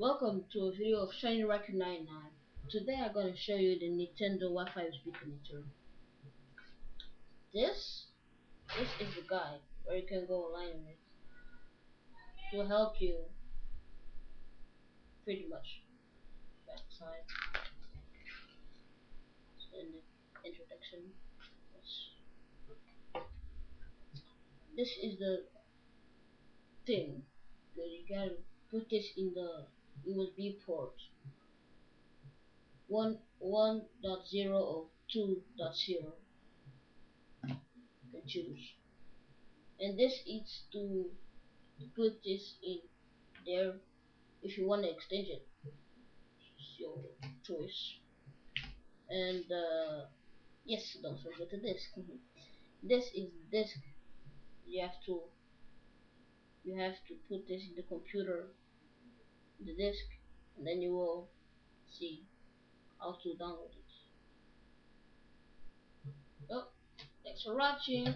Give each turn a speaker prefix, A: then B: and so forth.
A: Welcome to a video of Shiny Raku 99. Today I'm gonna show you the Nintendo Wi-Fi USB connector. This this is the guide where you can go online with. It will help you pretty much. Backside in the introduction. This is the thing that you gotta put this in the USB port 1.0 or 2.0. You can choose. And this is to put this in there if you want to extend it. It's your choice. And yes, don't forget the disk. This is the disk. You have to put this in the computer, the disk, and then you will see how to download it. Well, thanks for watching.